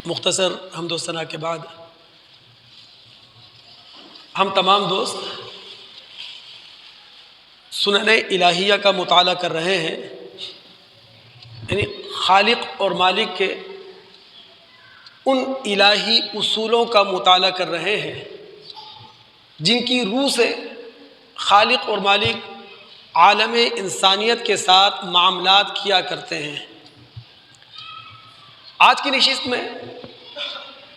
مختصر حمد و ثنا کے بعد ہم تمام دوست سنن الہیہ کا مطالعہ کر رہے ہیں، یعنی خالق اور مالک کے ان الہی اصولوں کا مطالعہ کر رہے ہیں جن کی روح سے خالق اور مالک عالم انسانیت کے ساتھ معاملات کیا کرتے ہیں۔ آج کی نشست میں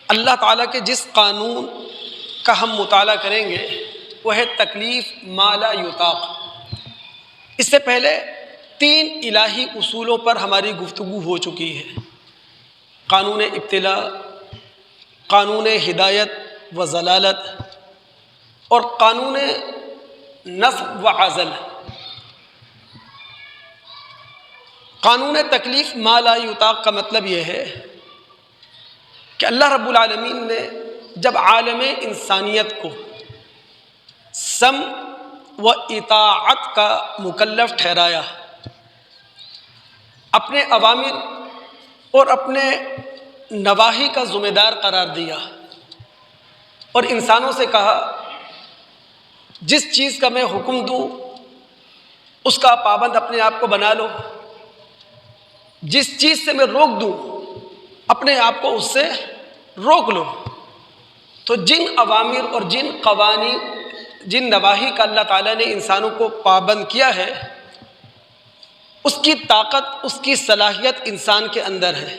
اللہ تعالیٰ کے جس قانون کا ہم مطالعہ کریں گے وہ ہے تکلیف ما لا یطاق۔ اس سے پہلے 3 الہی اصولوں پر ہماری گفتگو ہو چکی ہے: قانون ابتلا، قانون ہدایت و ضلالت، اور قانون نفع و عزل۔ قانون تکلیف ما لا یطاق کا مطلب یہ ہے کہ اللہ رب العالمین نے جب عالم انسانیت کو سمع و اطاعت کا مکلف ٹھہرایا، اپنے اوامر اور اپنے نواہی کا ذمہ دار قرار دیا اور انسانوں سے کہا جس چیز کا میں حکم دوں اس کا پابند اپنے آپ کو بنا لو، جس چیز سے میں روک دوں اپنے آپ کو اس سے روک لو۔ تو جن اوامر اور جن قوانین، جن نواہی کا اللہ تعالیٰ نے انسانوں کو پابند کیا ہے، اس کی طاقت، اس کی صلاحیت انسان کے اندر ہے۔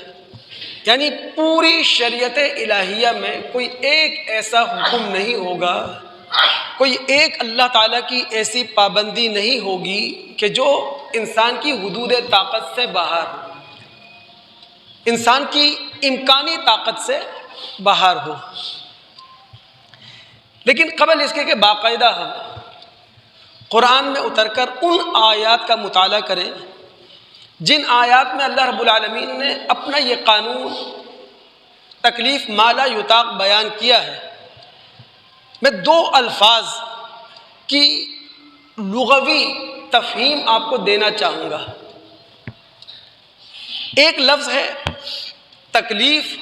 یعنی پوری شریعت الہیہ میں کوئی ایک ایسا حکم نہیں ہوگا، کوئی ایک اللہ تعالیٰ کی ایسی پابندی نہیں ہوگی کہ جو انسان کی حدود طاقت سے باہر ہو، انسان کی امکانی طاقت سے باہر ہو۔ لیکن قبل اس کے کہ باقاعدہ ہم قرآن میں اتر کر ان آیات کا مطالعہ کریں جن آیات میں اللہ رب العالمین نے اپنا یہ قانون تکلیف ما لا یطاق بیان کیا ہے، میں 2 الفاظ کی لغوی تفہیم آپ کو دینا چاہوں گا۔ ایک لفظ ہے تکلیف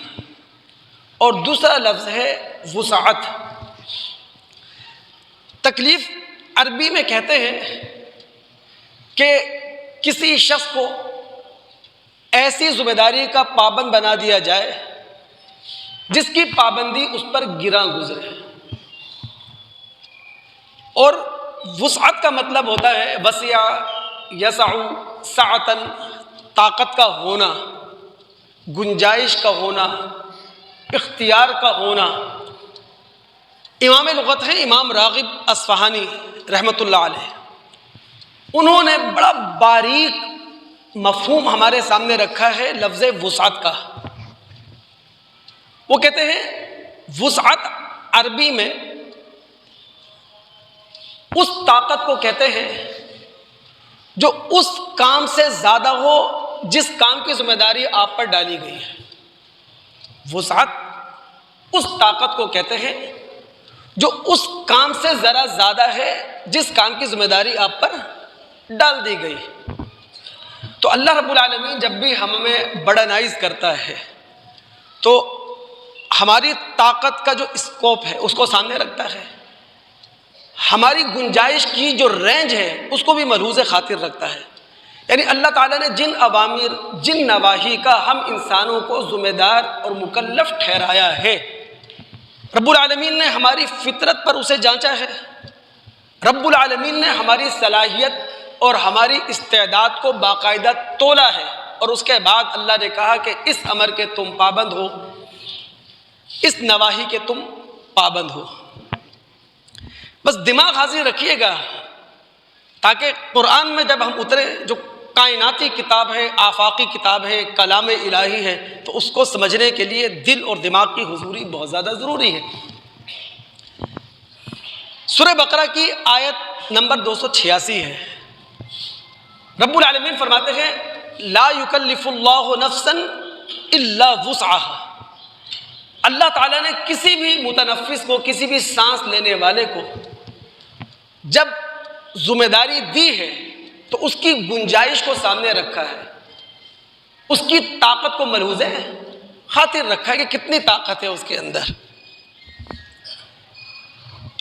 اور دوسرا لفظ ہے وسعت۔ تکلیف عربی میں کہتے ہیں کہ کسی شخص کو ایسی ذمہ داری کا پابند بنا دیا جائے جس کی پابندی اس پر گراں گزرے، اور وسعت کا مطلب ہوتا ہے وسع یسع سعتن، طاقت کا ہونا، گنجائش کا ہونا، اختیار کا ہونا۔ امام لغت ہیں امام راغب اصفہانی رحمۃ اللہ علیہ، انہوں نے بڑا باریک مفہوم ہمارے سامنے رکھا ہے لفظ وسعت کا۔ وہ کہتے ہیں وسعت عربی میں اس طاقت کو کہتے ہیں جو اس کام سے زیادہ ہو جس کام کی ذمہ داری آپ پر ڈالی گئی ہے۔ وسعت اس طاقت کو کہتے ہیں جو اس کام سے ذرا زیادہ ہے جس کام کی ذمہ داری آپ پر ڈال دی گئی۔ تو اللہ رب العالمین جب بھی ہمیں بڑنائز کرتا ہے تو ہماری طاقت کا جو اسکوپ ہے اس کو سامنے رکھتا ہے، ہماری گنجائش کی جو رینج ہے اس کو بھی ملحوظ خاطر رکھتا ہے۔ یعنی اللہ تعالیٰ نے جن اوامر، جن نواہی کا ہم انسانوں کو ذمہ دار اور مکلف ٹھہرایا ہے، رب العالمین نے ہماری فطرت پر اسے جانچا ہے، رب العالمین نے ہماری صلاحیت اور ہماری استعداد کو باقاعدہ تولا ہے، اور اس کے بعد اللہ نے کہا کہ اس امر کے تم پابند ہو، اس نواہی کے تم پابند ہو۔ بس دماغ حاضر رکھیے گا تاکہ قرآن میں جب ہم اتریں، جو کائناتی کتاب ہے، آفاقی کتاب ہے، کلام الہی ہے، تو اس کو سمجھنے کے لیے دل اور دماغ کی حضوری بہت زیادہ ضروری ہے۔ سورہ بقرہ کی آیت نمبر 286 ہے۔ رب العالمین فرماتے ہیں لا یکلف اللہ نفسا الا وسعها۔ اللہ تعالیٰ نے کسی بھی متنفس کو، کسی بھی سانس لینے والے کو جب ذمہ داری دی ہے تو اس کی گنجائش کو سامنے رکھا ہے، اس کی طاقت کو ملحوظ خاطر رکھا ہے کہ کتنی طاقت ہے اس کے اندر۔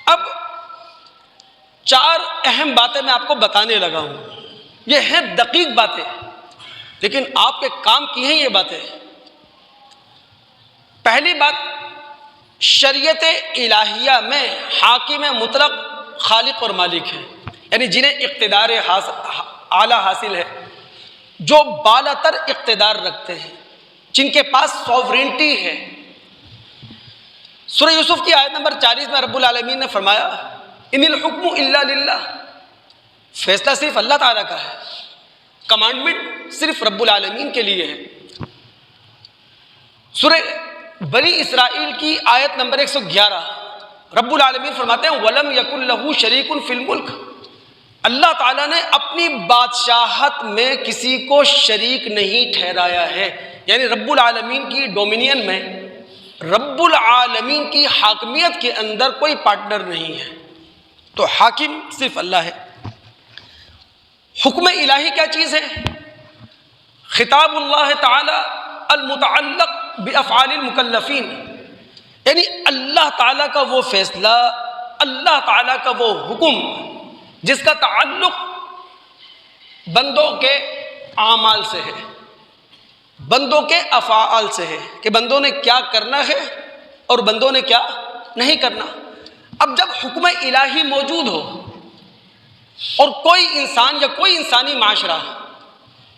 اب 4 اہم باتیں میں آپ کو بتانے لگا ہوں، یہ ہیں دقیق باتیں، لیکن آپ کے کام کی ہیں یہ باتیں۔ پہلی بات، شریعت الہیہ میں حاکم مطلق خالق اور مالک ہے، یعنی جنہیں اقتدار اعلیٰ حاصل ہے، جو بالا تر اقتدار رکھتے ہیں، جن کے پاس سوورینٹی ہے۔ سورہ یوسف کی آیت نمبر 40 میں رب العالمین نے فرمایا ان الحکم الا للہ، فیصلہ صرف اللہ تعالیٰ کا ہے، کمانڈمنٹ صرف رب العالمین کے لیے ہے۔ سورہ بنی اسرائیل کی آیت نمبر 111 رب العالمین فرماتے ہیں وَلَمْ يَكُنْ لَهُ شَرِيكٌ فِي الْمُلْكِ، اللہ تعالیٰ نے اپنی بادشاہت میں کسی کو شریک نہیں ٹھہرایا ہے، یعنی رب العالمین کی ڈومینین میں، رب العالمین کی حاکمیت کے اندر کوئی پارٹنر نہیں ہے، تو حاکم صرف اللہ ہے۔ حکم الہی کیا چیز ہے؟ خطاب اللہ تعالی المتعلق بافعال المکلفین، یعنی اللہ تعالیٰ کا وہ فیصلہ، اللہ تعالیٰ کا وہ حکم جس کا تعلق بندوں کے اعمال سے ہے، بندوں کے افعال سے ہے، کہ بندوں نے کیا کرنا ہے اور بندوں نے کیا نہیں کرنا۔ اب جب حکم الہی موجود ہو اور کوئی انسان یا کوئی انسانی معاشرہ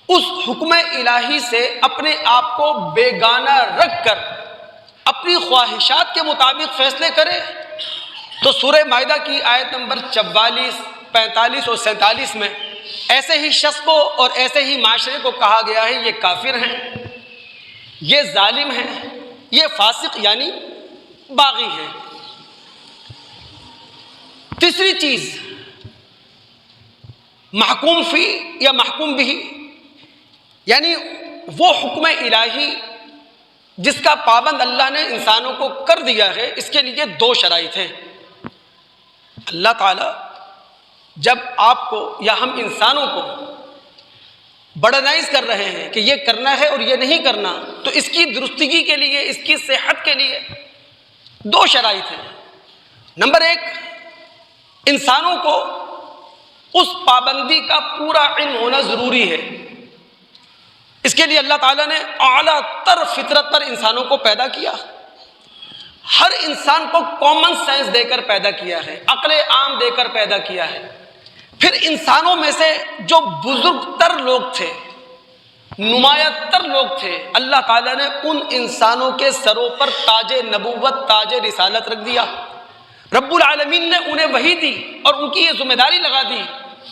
اس حکم الہی سے اپنے آپ کو بیگانہ رکھ کر اپنی خواہشات کے مطابق فیصلے کرے، تو سورہ مائدہ کی آیت نمبر 44، 45 اور 47 میں ایسے ہی شخص کو اور ایسے ہی معاشرے کو کہا گیا ہے یہ کافر ہیں، یہ ظالم ہیں، یہ فاسق یعنی باغی ہیں۔ تیسری چیز، محکوم فی یا محکوم بھی، یعنی وہ حکم الہی جس کا پابند اللہ نے انسانوں کو کر دیا ہے، اس کے لیے 2 شرائط ہیں۔ اللہ تعالیٰ جب آپ کو یا ہم انسانوں کو بڑنائز کر رہے ہیں کہ یہ کرنا ہے اور یہ نہیں کرنا، تو اس کی درستگی کے لیے، اس کی صحت کے لیے 2 شرائط ہیں۔ نمبر 1، انسانوں کو اس پابندی کا پورا علم ہونا ضروری ہے۔ اس کے لیے اللہ تعالیٰ نے اعلیٰ تر فطرت پر انسانوں کو پیدا کیا، ہر انسان کو کامن سینس دے کر پیدا کیا ہے، عقل عام دے کر پیدا کیا ہے۔ پھر انسانوں میں سے جو بزرگ تر لوگ تھے، نمایاں تر لوگ تھے، اللہ تعالیٰ نے ان انسانوں کے سروں پر تاج نبوت، تاج رسالت رکھ دیا۔ رب العالمین نے انہیں وحی دی اور ان کی یہ ذمہ داری لگا دی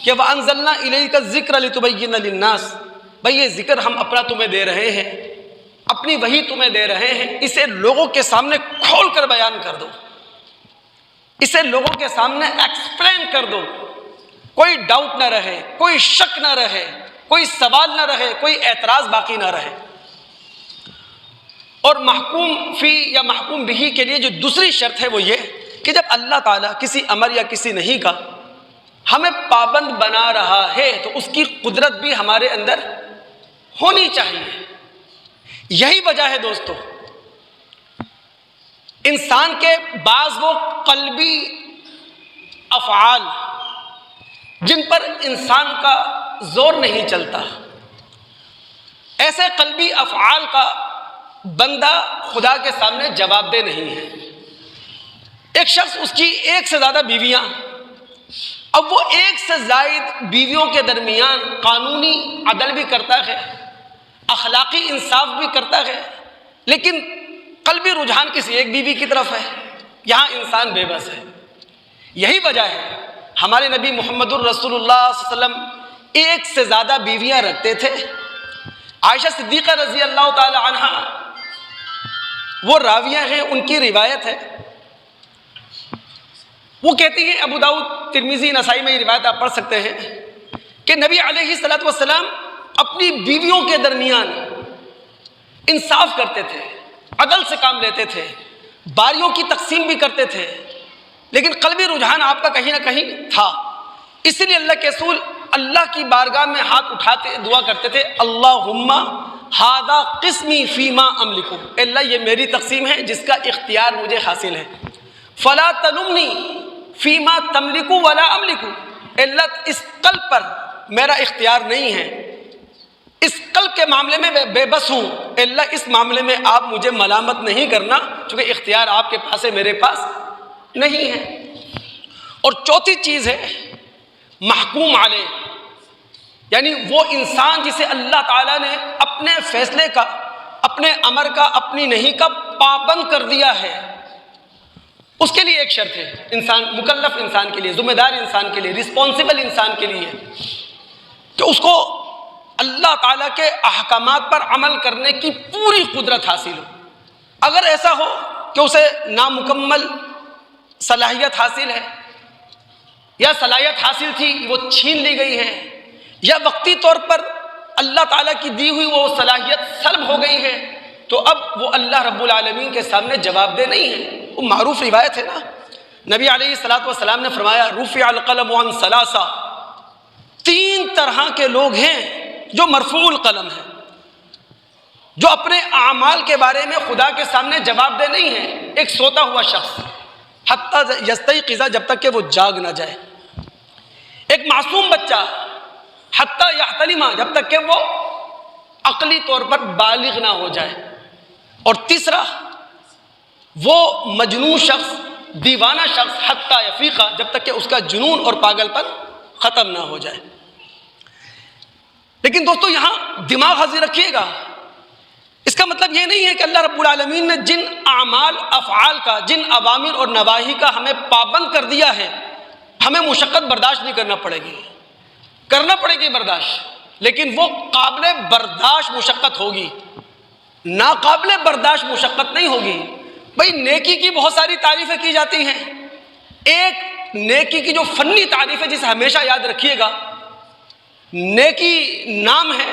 کہ وَأَنزَلْنَا إِلَيْكَ الذِّكْرَ لِتُبَيِّنَ لِلنَّاسِ، بھئی یہ ذکر ہم اپنا تمہیں دے رہے ہیں، اپنی وحی تمہیں دے رہے ہیں، اسے لوگوں کے سامنے کھول کر بیان کر دو، اسے لوگوں کے سامنے ایکسپلین کر دو، کوئی ڈاؤٹ نہ رہے، کوئی شک نہ رہے، کوئی سوال نہ رہے، کوئی اعتراض باقی نہ رہے۔ اور محکوم فی یا محکوم بھی کے لیے جو دوسری شرط ہے وہ یہ کہ جب اللہ تعالیٰ کسی امر یا کسی نہیں کا ہمیں پابند بنا رہا ہے تو اس کی قدرت بھی ہمارے اندر ہونی چاہیے۔ یہی وجہ ہے دوستو، انسان کے بعض وہ قلبی افعال جن پر انسان کا زور نہیں چلتا، ایسے قلبی افعال کا بندہ خدا کے سامنے جواب دہ نہیں ہے۔ ایک شخص، اس کی 1 سے زیادہ بیویاں، اب وہ 1 سے زائد بیویوں کے درمیان قانونی عدل بھی کرتا ہے، اخلاقی انصاف بھی کرتا ہے، لیکن قلبی رجحان کسی ایک بیوی کی طرف ہے، یہاں انسان بے بس ہے۔ یہی وجہ ہے ہمارے نبی محمد الرسول اللہ صلی اللہ علیہ وسلم 1 سے زیادہ بیویاں رکھتے تھے۔ عائشہ صدیقہ رضی اللہ تعالی عنہا وہ راویہ ہیں، ان کی روایت ہے، وہ کہتی ہیں، ابو داؤد، ترمذی، نسائی میں یہ روایت آپ پڑھ سکتے ہیں کہ نبی علیہ الصلوۃ والسلام اپنی بیویوں کے درمیان انصاف کرتے تھے، عدل سے کام لیتے تھے، باریوں کی تقسیم بھی کرتے تھے، لیکن قلبی رجحان آپ کا کہیں نہ کہیں تھا۔ اس لیے اللہ کے رسول اللہ کی بارگاہ میں ہاتھ اٹھاتے دعا کرتے تھے، اللہم ھذا قسمی فیما املک، اللہ یہ میری تقسیم ہے جس کا اختیار مجھے حاصل ہے، فلا تلمنی فیما تملک ولا املک، اللہ اس قلب پر میرا اختیار نہیں ہے، اس قلب کے معاملے میں میں بے بس ہوں، اللہ اس معاملے میں آپ مجھے ملامت نہیں کرنا چونکہ اختیار آپ کے پاس ہے، میرے پاس نہیں ہے۔ اور چوتھی چیز ہے محکوم علیہ، یعنی وہ انسان جسے اللہ تعالیٰ نے اپنے فیصلے کا، اپنے امر کا، اپنی نہیں کا پابند کر دیا ہے، اس کے لیے ایک شرط ہے، انسان مکلف انسان کے لیے، ذمہ دار انسان کے لیے، رسپانسبل انسان کے لیے، کہ اس کو اللہ تعالیٰ کے احکامات پر عمل کرنے کی پوری قدرت حاصل ہو۔ اگر ایسا ہو کہ اسے نامکمل صلاحیت حاصل ہے، یا صلاحیت حاصل تھی وہ چھین لی گئی ہے، یا وقتی طور پر اللہ تعالیٰ کی دی ہوئی وہ صلاحیت سلب ہو گئی ہے، تو اب وہ اللہ رب العالمین کے سامنے جواب دہ نہیں ہے۔ وہ معروف روایت ہے نا، نبی علیہ الصلوۃ والسلام نے فرمایا رفع القلم عن ثلاثہ، 3 طرح کے لوگ ہیں جو مرفوع القلم ہیں، جو اپنے اعمال کے بارے میں خدا کے سامنے جواب دہ نہیں ہیں۔ ایک سوتا ہوا شخص حتیٰ یستیقظ، جب تک کہ وہ جاگ نہ جائے، ایک معصوم بچہ حتیٰ یحتلم، جب تک کہ وہ عقلی طور پر بالغ نہ ہو جائے، اور تیسرا وہ مجنون شخص، دیوانہ شخص حتیٰ یفیق، جب تک کہ اس کا جنون اور پاگل پن ختم نہ ہو جائے۔ لیکن دوستو یہاں دماغ حاضر رکھیے گا، اس کا مطلب یہ نہیں ہے کہ اللہ رب العالمین نے جن اعمال افعال کا، جن اوامر اور نواہی کا ہمیں پابند کر دیا ہے، ہمیں مشقت برداشت نہیں کرنا پڑے گی، کرنا پڑے گی برداشت، لیکن وہ قابل برداشت مشقت ہوگی، ناقابل برداشت مشقت نہیں ہوگی۔ بھئی نیکی کی بہت ساری تعریفیں کی جاتی ہیں، ایک نیکی کی جو فنی تعریف ہے جسے ہمیشہ یاد رکھیے گا، نیکی نام ہے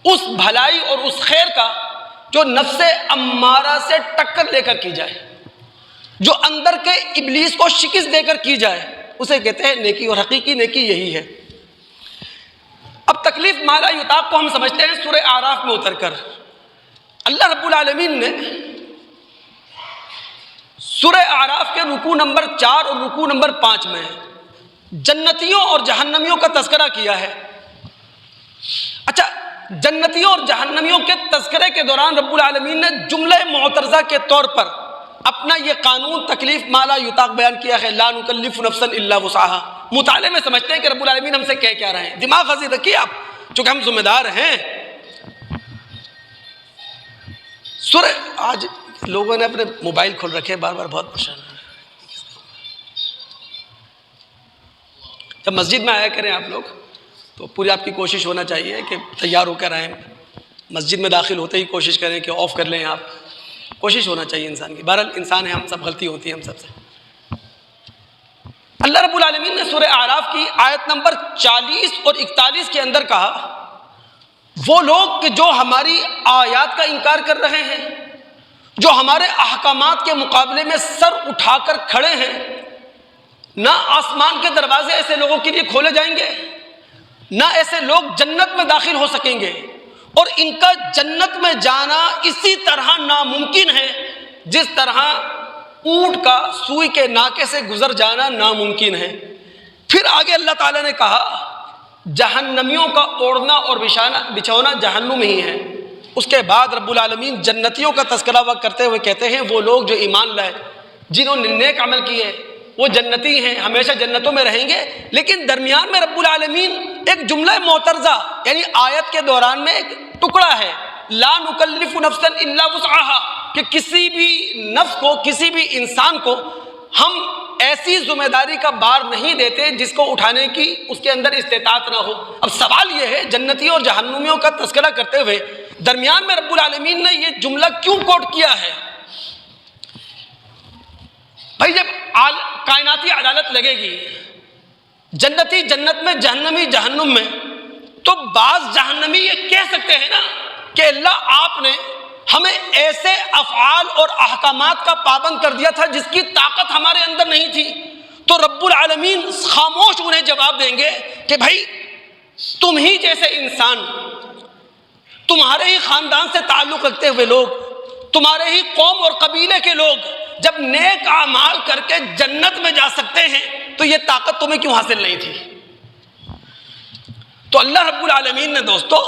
اس بھلائی اور اس خیر کا جو نفس امارہ سے ٹکر لے کر کی جائے، جو اندر کے ابلیس کو شکست دے کر کی جائے، اسے کہتے ہیں نیکی، اور حقیقی نیکی یہی ہے۔ اب تکلیف ما لا یطاق کو ہم سمجھتے ہیں سورہ اعراف میں اتر کر، اللہ رب العالمین نے سورہ اعراف کے رکوع نمبر 4 اور رکوع نمبر 5 میں جنتیوں اور جہنمیوں کا تذکرہ کیا ہے۔ اچھا، جنتیوں اور جہنمیوں کے تذکرے کے دوران رب العالمین نے جملہ معترضہ کے طور پر اپنا یہ قانون تکلیف ما لا یطاق بیان کیا ہے، لا نکلف نفسا الا وسعها۔ مطالعے میں سمجھتے ہیں کہ رب العالمین ہم سے کیا رہے ہیں، دماغ حاضر رکھیے آپ، چونکہ ہم ذمہ دار ہیں۔ سورہ، آج لوگوں نے اپنے موبائل کھول رکھے، بار بار بہت پریشان ہے۔ جب مسجد میں آیا کریں آپ لوگ تو پوری آپ کی کوشش ہونا چاہیے کہ تیار ہو کر آئیں، مسجد میں داخل ہوتے ہی کوشش کریں کہ آف کر لیں، آپ کوشش ہونا چاہیے انسان کی، بہرحال انسان ہے، ہم سب غلطی ہوتی ہے ہم سب سے۔ اللہ رب العالمین نے سورہ اعراف کی آیت نمبر 40 اور 41 کے اندر کہا، وہ لوگ کہ جو ہماری آیات کا انکار کر رہے ہیں، جو ہمارے احکامات کے مقابلے میں سر اٹھا کر کھڑے ہیں، نہ آسمان کے دروازے ایسے لوگوں کے لیے کھولے جائیں گے، نہ ایسے لوگ جنت میں داخل ہو سکیں گے، اور ان کا جنت میں جانا اسی طرح ناممکن ہے جس طرح اونٹ کا سوئی کے ناکے سے گزر جانا ناممکن ہے۔ پھر آگے اللہ تعالیٰ نے کہا جہنمیوں کا اوڑھنا اور بچھونا جہنم ہی ہے۔ اس کے بعد رب العالمین جنتیوں کا تذکرہ کرتے ہوئے کہتے ہیں وہ لوگ جو ایمان لائے، جنہوں نے نیک عمل کیے، وہ جنتی ہیں، ہمیشہ جنتوں میں رہیں گے۔ لیکن درمیان میں رب العالمین ایک جملہ معترضہ، یعنی آیت کے دوران میں ایک ٹکڑا ہے، لا نکلف نفسا الا وسعها، کہ کسی بھی نفس کو، کسی بھی انسان کو ہم ایسی ذمہ داری کا بار نہیں دیتے جس کو اٹھانے کی اس کے اندر استطاعت نہ ہو۔ اب سوال یہ ہے، جنتیوں اور جہنمیوں کا تذکرہ کرتے ہوئے درمیان میں رب العالمین نے یہ جملہ کیوں کوٹ کیا ہے؟ بھائی جب کائناتی عدالت لگے گی، جنتی جنت میں، جہنمی جہنم میں، تو بعض جہنمی یہ کہہ سکتے ہیں نا کہ اللہ آپ نے ہمیں ایسے افعال اور احکامات کا پابند کر دیا تھا جس کی طاقت ہمارے اندر نہیں تھی، تو رب العالمین خاموش انہیں جواب دیں گے کہ بھائی تم ہی جیسے انسان تمہارے ہی خاندان سے تعلق رکھتے ہوئے لوگ، تمہارے ہی قوم اور قبیلے کے لوگ جب نیک اعمال کر کے جنت میں جا سکتے ہیں تو یہ طاقت تمہیں کیوں حاصل نہیں تھی؟ تو اللہ رب العالمین نے دوستو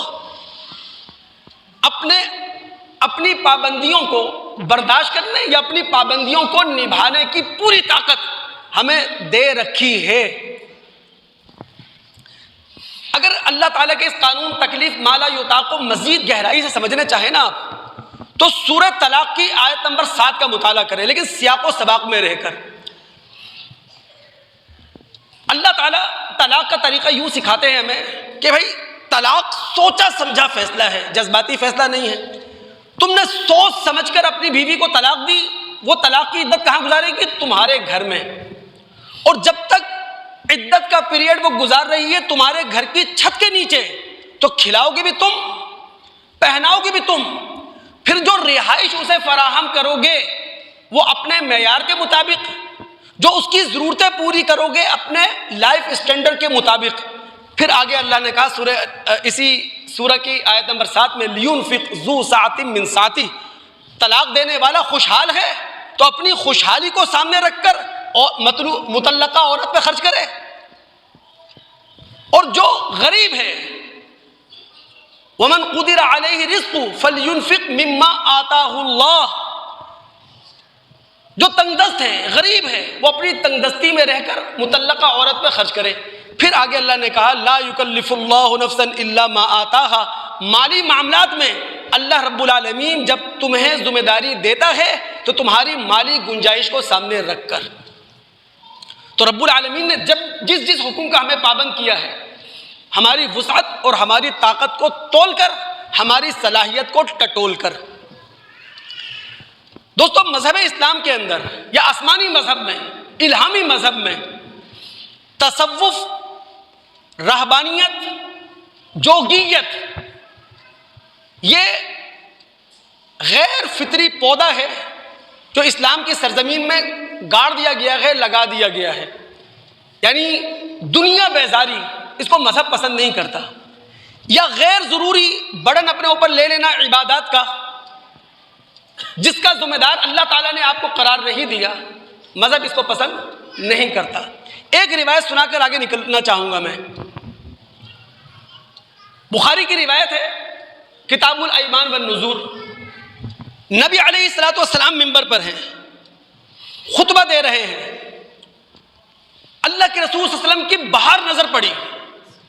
اپنی پابندیوں کو برداشت کرنے یا اپنی پابندیوں کو نبھانے کی پوری طاقت ہمیں دے رکھی ہے۔ اگر اللہ تعالیٰ کے اس قانون تکلیف مالا یطاق کو مزید گہرائی سے سمجھنا چاہیں نا آپ، تو سورہ طلاق کی آیت نمبر 7 کا مطالعہ کریں، لیکن سیاق و سباق میں رہ کر۔ اللہ تعالیٰ طلاق کا طریقہ یوں سکھاتے ہیں ہمیں کہ بھائی طلاق سوچا سمجھا فیصلہ ہے، جذباتی فیصلہ نہیں ہے۔ تم نے سوچ سمجھ کر اپنی بیوی کو طلاق دی، وہ طلاق کی عدت کہاں گزارے گی؟ تمہارے گھر میں، اور جب تک عدت کا پیریڈ وہ گزار رہی ہے تمہارے گھر کی چھت کے نیچے، تو کھلاؤ گے بھی تم، پہناؤ گے بھی تم، پھر جو رہائش اسے فراہم کرو گے وہ اپنے معیار کے مطابق، جو اس کی ضرورتیں پوری کرو گے اپنے لائف اسٹینڈرڈ کے مطابق۔ پھر آگے اللہ نے کہا اسی سورہ کی آیت نمبر 7 میں لِيُنْفِقْ ذُو سَعَةٍ مِّن سَعَتِهِ، طلاق دینے والا خوشحال ہے تو اپنی خوشحالی کو سامنے رکھ کر مطلقہ عورت پہ خرچ کرے، اور جو غریب ہے وَمَنْ قُدِرَ عَلَيْهِ رِزْقُهُ فَلْيُنْفِقْ مِمَّا آتَاهُ اللَّهُ، جو تنگدست ہے، غریب ہے، وہ اپنی تنگدستی میں رہ کر مطلقہ عورت پہ خرچ کرے۔ پھر آگے اللہ نے کہا لا یکلف اللہ نفسا الا ما آتاها، مالی معاملات میں اللہ رب العالمین جب تمہیں ذمہ داری دیتا ہے تو تمہاری مالی گنجائش کو سامنے رکھ کر۔ تو رب العالمین نے جب جس حکم کا ہمیں پابند کیا ہے، ہماری وسعت اور ہماری طاقت کو تول کر، ہماری صلاحیت کو ٹٹول کر۔ دوستو مذہب اسلام کے اندر یا آسمانی مذہب میں، الہامی مذہب میں، تصوف، رہبانیت، جوگیت، یہ غیر فطری پودا ہے جو اسلام کی سرزمین میں گاڑ دیا گیا ہے، لگا دیا گیا ہے۔ یعنی دنیا بیزاری، اس کو مذہب پسند نہیں کرتا، یا غیر ضروری برڈن اپنے اوپر لے لینا عبادات کا، جس کا ذمہ دار اللہ تعالیٰ نے آپ کو قرار نہیں دیا، مذہب اس کو پسند نہیں کرتا۔ ایک روایت سنا کر آگے نکلنا چاہوں گا میں۔ بخاری کی روایت ہے، کتاب الایمان والنذور، نبی علیہ الصلوۃ والسلام منبر پر ہیں، خطبہ دے رہے ہیں، اللہ کے رسول صلی اللہ علیہ وسلم کی باہر نظر پڑی،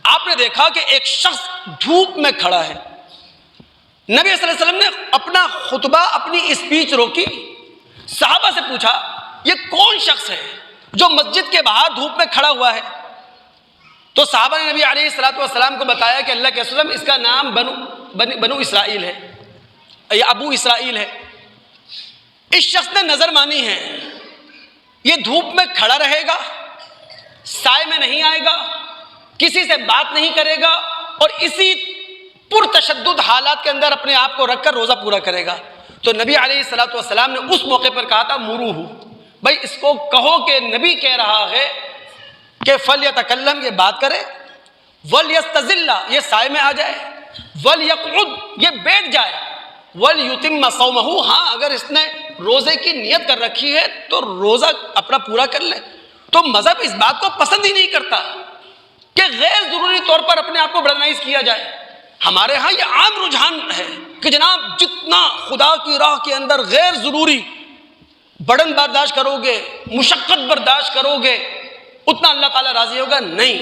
آپ نے دیکھا کہ ایک شخص دھوپ میں کھڑا ہے۔ نبی صلی اللہ علیہ وسلم نے اپنا خطبہ، اپنی اسپیچ روکی، صحابہ سے پوچھا یہ کون شخص ہے جو مسجد کے باہر دھوپ میں کھڑا ہوا ہے؟ تو صحابہ نے نبی علیہ الصلوۃ والسلام کو بتایا کہ اللہ کے رسول صلی اللہ علیہ وسلم اس کا نام بنو اسرائیل ہے یا ابو اسرائیل ہے۔ اس شخص نے نظر مانی ہے، یہ دھوپ میں کھڑا رہے گا، سائے میں نہیں آئے گا، کسی سے بات نہیں کرے گا، اور اسی پرتشدد حالات کے اندر اپنے آپ کو رکھ کر روزہ پورا کرے گا۔ تو نبی علیہ الصلوۃ والسلام نے اس موقع پر کہا تھا مروہ، بھائی اس کو کہو کہ نبی کہہ رہا ہے کہ فلیتکلم، یہ بات کرے، ولیستظل، یہ سائے میں آ جائے، ولیقعد، یہ بیٹھ جائے، ولیتم صومہ، ہاں اگر اس نے روزے کی نیت کر رکھی ہے تو روزہ اپنا پورا کر لے۔ تو مذہب اس بات کو پسند ہی نہیں کرتا کہ غیر ضروری طور پر اپنے آپ کو برڈنائز کیا جائے۔ ہمارے ہاں یہ عام رجحان ہے کہ جناب جتنا خدا کی راہ کے اندر غیر ضروری برڈن برداشت کرو گے، مشقت برداشت کرو گے، اتنا اللہ تعالیٰ راضی ہوگا۔ نہیں،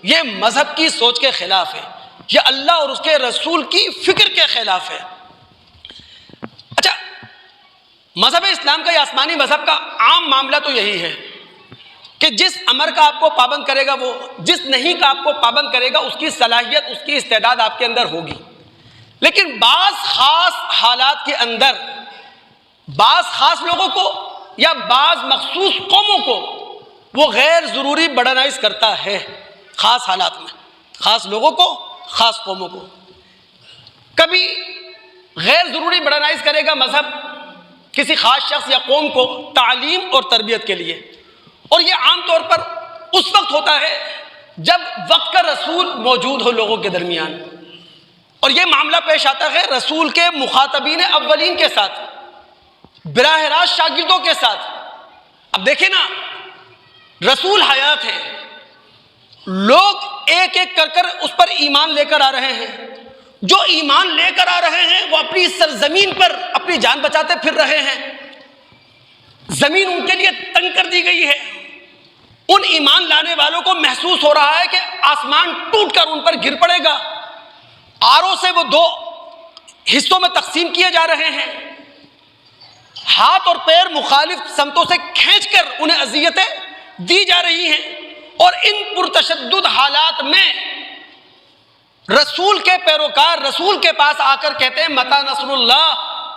یہ مذہب کی سوچ کے خلاف ہے، یہ اللہ اور اس کے رسول کی فکر کے خلاف ہے۔ اچھا، مذہب اسلام کا یا آسمانی مذہب کا عام معاملہ تو یہی ہے کہ جس امر کا آپ کو پابند کرے گا وہ، جس نہیں کا آپ کو پابند کرے گا اس کی صلاحیت، اس کی استعداد آپ کے اندر ہوگی، لیکن بعض خاص حالات کے اندر بعض خاص لوگوں کو یا بعض مخصوص قوموں کو وہ غیر ضروری برڈنائز کرتا ہے، خاص حالات میں، خاص لوگوں کو، خاص قوموں کو۔ کبھی غیر ضروری برڈنائز کرے گا مذہب کسی خاص شخص یا قوم کو تعلیم اور تربیت کے لیے، اور یہ عام طور پر اس وقت ہوتا ہے جب وقت کا رسول موجود ہو لوگوں کے درمیان، اور یہ معاملہ پیش آتا ہے رسول کے مخاطبین اولین کے ساتھ، براہ راست شاگردوں کے ساتھ۔ اب دیکھیں نا، رسول حیات ہے، لوگ ایک ایک کر کر اس پر ایمان لے کر آ رہے ہیں، جو ایمان لے کر آ رہے ہیں وہ اپنی سرزمین پر اپنی جان بچاتے پھر رہے ہیں، زمین ان کے لیے تنگ کر دی گئی ہے۔ ان ایمان لانے والوں کو محسوس ہو رہا ہے کہ آسمان ٹوٹ کر ان پر گر پڑے گا، آروں سے وہ دو حصوں میں تقسیم کیے جا رہے ہیں، ہاتھ اور پیر مخالف سمتوں سے کھینچ کر انہیں اذیتیں دی جا رہی ہیں، اور ان پرتشدد حالات میں رسول کے پیروکار رسول کے پاس آ کر کہتے ہیں متی نصر اللہ،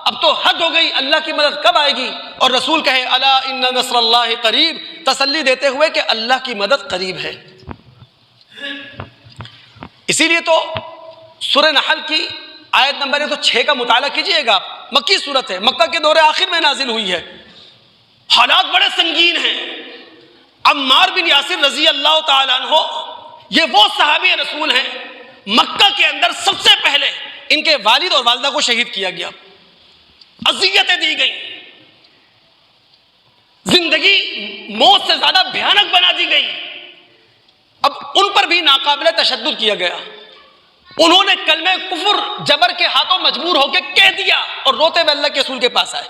اب تو حد ہو گئی، اللہ کی مدد کب آئے گی؟ اور رسول کہے الا ان نصر اللہ قریب، تسلی دیتے ہوئے کہ اللہ کی مدد قریب ہے۔ اسی لیے تو سورہ نحل کی آیت نمبر 106 کا مطالعہ کیجئے گا، مکی صورت ہے، مکہ کے دور آخر میں نازل ہوئی ہے، حالات بڑے سنگین ہیں۔ عمار بن یاسر رضی اللہ تعالیٰ عنہ یہ وہ صحابی رسول ہیں، مکہ کے اندر سب سے پہلے ان کے والد اور والدہ کو شہید کیا گیا، اذیتیں دی گئیں، زندگی موت سے زیادہ بھیانک بنا دی گئی۔ اب ان پر بھی ناقابل تشدد کیا گیا، انہوں نے کلمہ کفر جبر کے ہاتھوں مجبور ہو کے کہہ دیا اور روتے ہوئے اللہ کے رسول کے پاس آئے،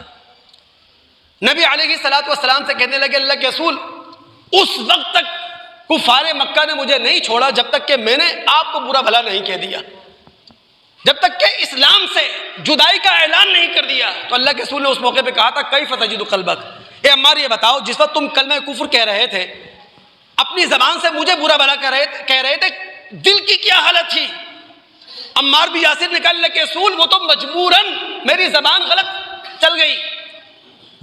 نبی علیہ الصلوۃ والسلام سے کہنے لگے اللہ کے رسول اس وقت تک کفار مکہ نے مجھے نہیں چھوڑا جب تک کہ میں نے آپ کو برا بھلا نہیں کہہ دیا، جب تک کہ اسلام سے جدائی کا اعلان نہیں کر دیا۔ تو اللہ کے رسول نے اس موقع پہ کہا تھا کیف تجد قلبک، اے عمار یہ بتاؤ جس وقت تم کلمہ کفر کہہ رہے تھے، اپنی زبان سے مجھے برا بھلا کہہ رہے تھے، دل کی کیا حالت تھی؟ عمار بن یاسر نے کہا اللہ کے رسول وہ تو مجبوراً میری زبان غلط چل گئی،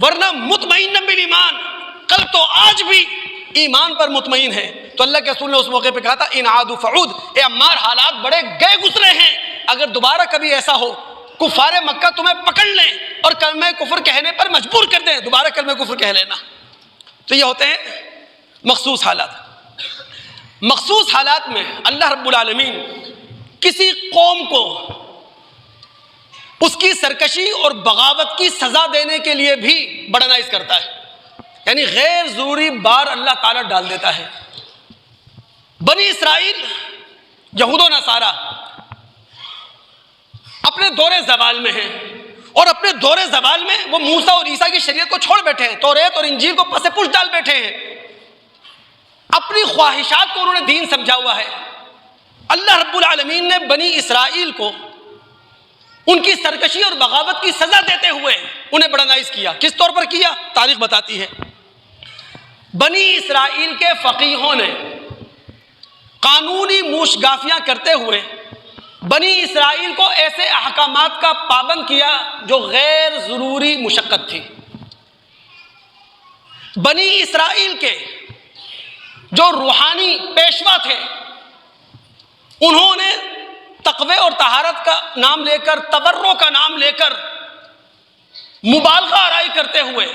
ورنہ مطمئن بالایمان، کل تو آج بھی ایمان پر مطمئن ہے۔ تو اللہ کے رسول نے اس موقع پہ کہا تھا ان عادوا فعود، اے عمار حالات بڑے گئے گزرے ہیں، اگر دوبارہ کبھی ایسا ہو کفار مکہ تمہیں پکڑ لیں اور کلمہ کفر کہنے پر مجبور کر دیں، دوبارہ کلمہ کفر کہہ لینا۔ تو یہ ہوتے ہیں مخصوص حالات۔ مخصوص حالات میں اللہ رب العالمین کسی قوم کو اس کی سرکشی اور بغاوت کی سزا دینے کے لیے بھی بڑنائز کرتا ہے، یعنی غیر ضروری بار اللہ تعالیٰ ڈال دیتا ہے۔ بنی اسرائیل یہود و نصارہ اپنے دور زوال میں ہیں، اور اپنے دور زوال میں وہ موسیٰ اور عیسیٰ کی شریعت کو چھوڑ بیٹھے ہیں، توریت اور انجیل کو پس پش ڈال بیٹھے ہیں، اپنی خواہشات کو انہوں نے دین سمجھا ہوا ہے۔ اللہ رب العالمین نے بنی اسرائیل کو ان کی سرکشی اور بغاوت کی سزا دیتے ہوئے انہیں بڑنائز کیا۔ کس طور پر کیا؟ تاریخ بتاتی ہے۔ بنی اسرائیل کے فقیہوں نے قانونی موشگافیاں کرتے ہوئے بنی اسرائیل کو ایسے احکامات کا پابند کیا جو غیر ضروری مشقت تھی۔ بنی اسرائیل کے جو روحانی پیشوا تھے انہوں نے تقوی اور طہارت کا نام لے کر، تبرع کا نام لے کر مبالغہ آرائی کرتے ہوئے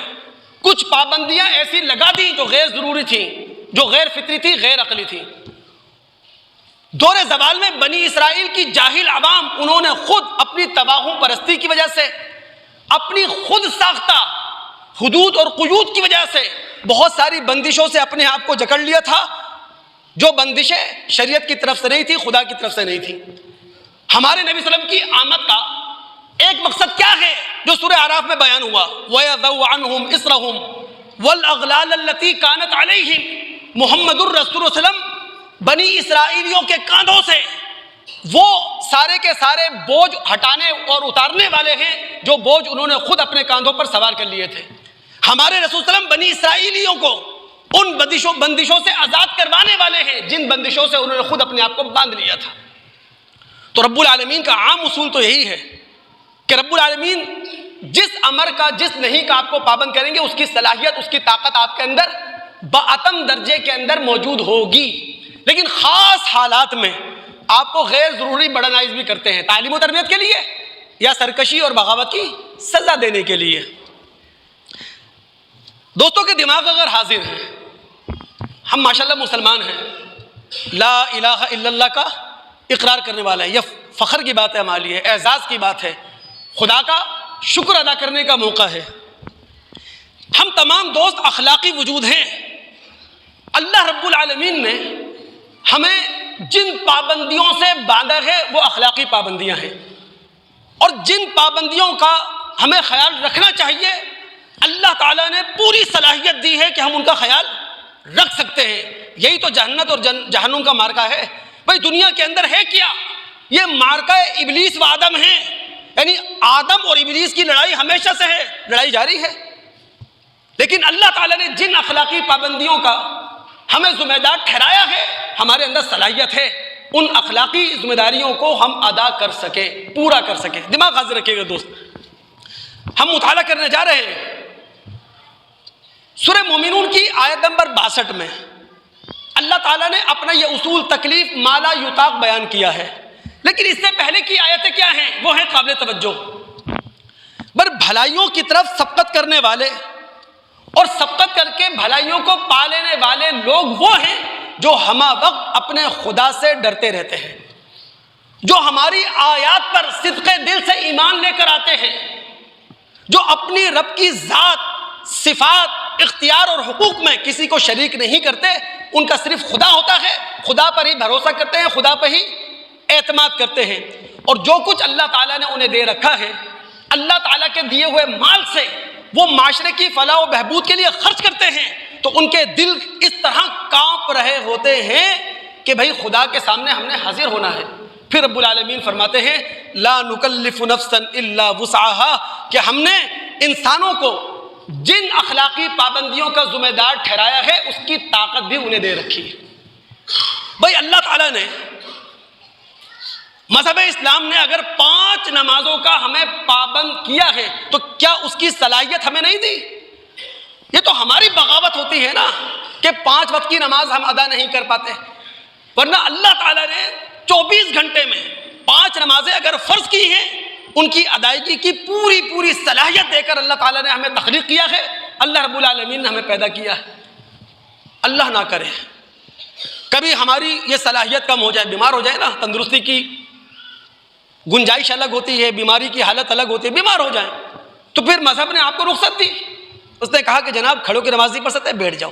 کچھ پابندیاں ایسی لگا دی جو غیر ضروری تھیں، جو غیر فطری تھی، غیر عقلی تھی۔ دور زوال میں بنی اسرائیل کی جاہل عوام انہوں نے خود اپنی تباہوں پرستی کی وجہ سے، اپنی خود ساختہ حدود اور قیود کی وجہ سے بہت ساری بندشوں سے اپنے آپ کو جکڑ لیا تھا، جو بندشیں شریعت کی طرف سے نہیں تھی، خدا کی طرف سے نہیں تھی۔ ہمارے نبی صلی اللہ علیہ وسلم کی آمد کا ایک مقصد کیا ہے جو سورہ اعراف میں بیان ہوا؟ وَيَضَعُ عَنْهُمْ إِصْرَهُمْ وَالْأَغْلَالَ الَّتِي كَانَتْ عَلَيْهِمْ، محمد الرسول صلی اللہ علیہ وسلم بنی اسرائیلیوں کے کاندھوں سے وہ سارے کے سارے بوجھ ہٹانے اور اتارنے والے ہیں جو بوجھ انہوں نے خود اپنے کاندھوں پر سوار کر لیے تھے۔ ہمارے رسول صلی اللہ علیہ وسلم بنی اسرائیلیوں کو ان بندشوں سے آزاد کروانے والے ہیں جن بندشوں سے انہوں نے خود اپنے آپ کو باندھ لیا تھا۔ تو رب العالمین کا عام اصول تو یہی ہے کہ رب العالمین جس امر کا، جس نہیں کا آپ کو پابند کریں گے، اس کی صلاحیت، اس کی طاقت آپ کے اندر باعتم درجے کے اندر موجود ہوگی، لیکن خاص حالات میں آپ کو غیر ضروری بڑنائز بھی کرتے ہیں، تعلیم و تربیت کے لیے یا سرکشی اور بغاوت کی سزا دینے کے لیے۔ دوستوں کے دماغ اگر حاضر ہیں، ہم ماشاءاللہ مسلمان ہیں، لا الہ الا اللہ کا اقرار کرنے والا ہے، یہ فخر کی بات ہے ہمارے لیے، اعزاز کی بات ہے، خدا کا شکر ادا کرنے کا موقع ہے۔ ہم تمام دوست اخلاقی وجود ہیں۔ اللہ رب العالمین نے ہمیں جن پابندیوں سے باندھا ہے وہ اخلاقی پابندیاں ہیں، اور جن پابندیوں کا ہمیں خیال رکھنا چاہیے اللہ تعالیٰ نے پوری صلاحیت دی ہے کہ ہم ان کا خیال رکھ سکتے ہیں۔ یہی تو جنت اور جہنم کا مارکا ہے۔ بھائی دنیا کے اندر ہے کیا؟ یہ مارکا ابلیس و آدم ہے، یعنی آدم اور ابلیس کی لڑائی ہمیشہ سے ہے، لڑائی جاری ہے۔ لیکن اللہ تعالیٰ نے جن اخلاقی پابندیوں کا ہمیں ذمہ دار ٹھہرایا ہے، ہمارے اندر صلاحیت ہے ان اخلاقی ذمہ داریوں کو ہم ادا کر سکیں، پورا کر سکیں۔ دماغ حاضر رکھیے گا دوست، ہم مطالعہ کرنے جا رہے ہیں سورہ مومنون کی آیت نمبر 62 میں اللہ تعالیٰ نے اپنا یہ اصول تکلیف مالا یطاق بیان کیا ہے، لیکن اس سے پہلے کی آیتیں کیا ہیں؟ وہ ہیں قابل توجہ۔ بھلائیوں کی طرف سبقت کرنے والے اور سبقت کر کے بھلائیوں کو پا لینے والے لوگ وہ ہیں جو ہمہ وقت اپنے خدا سے ڈرتے رہتے ہیں، جو ہماری آیات پر صدق دل سے ایمان لے کر آتے ہیں، جو اپنی رب کی ذات، صفات، اختیار اور حقوق میں کسی کو شریک نہیں کرتے، ان کا صرف خدا ہوتا ہے، خدا پر ہی بھروسہ کرتے ہیں، خدا پر ہی اعتماد کرتے ہیں، اور جو کچھ اللہ تعالیٰ نے انہیں دے رکھا ہے اللہ تعالیٰ کے دیے ہوئے مال سے وہ معاشرے کی فلاح و بہبود کے لیے خرچ کرتے ہیں، تو ان کے دل اس طرح کانپ رہے ہوتے ہیں کہ بھئی خدا کے سامنے ہم نے حاضر ہونا ہے۔ پھر رب العالمین فرماتے ہیں لا نکلف نفسا الا وسعها، کہ ہم نے انسانوں کو جن اخلاقی پابندیوں کا ذمہ دار ٹھہرایا ہے اس کی طاقت بھی انہیں دے رکھی ہے۔ بھئی اللہ تعالیٰ نے مذہب اسلام نے اگر 5 نمازوں کا ہمیں پابند کیا ہے تو کیا اس کی صلاحیت ہمیں نہیں دی؟ یہ تو ہماری بغاوت ہوتی ہے نا کہ 5 وقت کی نماز ہم ادا نہیں کر پاتے، ورنہ اللہ تعالیٰ نے 24 گھنٹے میں 5 نمازیں اگر فرض کی ہیں ان کی ادائیگی کی پوری صلاحیت دے کر اللہ تعالیٰ نے ہمیں تخلیق کیا ہے، اللہ رب العالمین نے ہمیں پیدا کیا ہے۔ اللہ نہ کرے کبھی ہماری یہ صلاحیت کم ہو جائے، بیمار ہو جائے نا، تندرستی کی گنجائش الگ ہوتی ہے، بیماری کی حالت الگ ہوتی ہے، بیمار ہو جائیں تو پھر مذہب نے آپ کو رخصت دی، اس نے کہا کہ جناب کھڑوں کی نماز نہیں پڑھ سکتے بیٹھ جاؤ،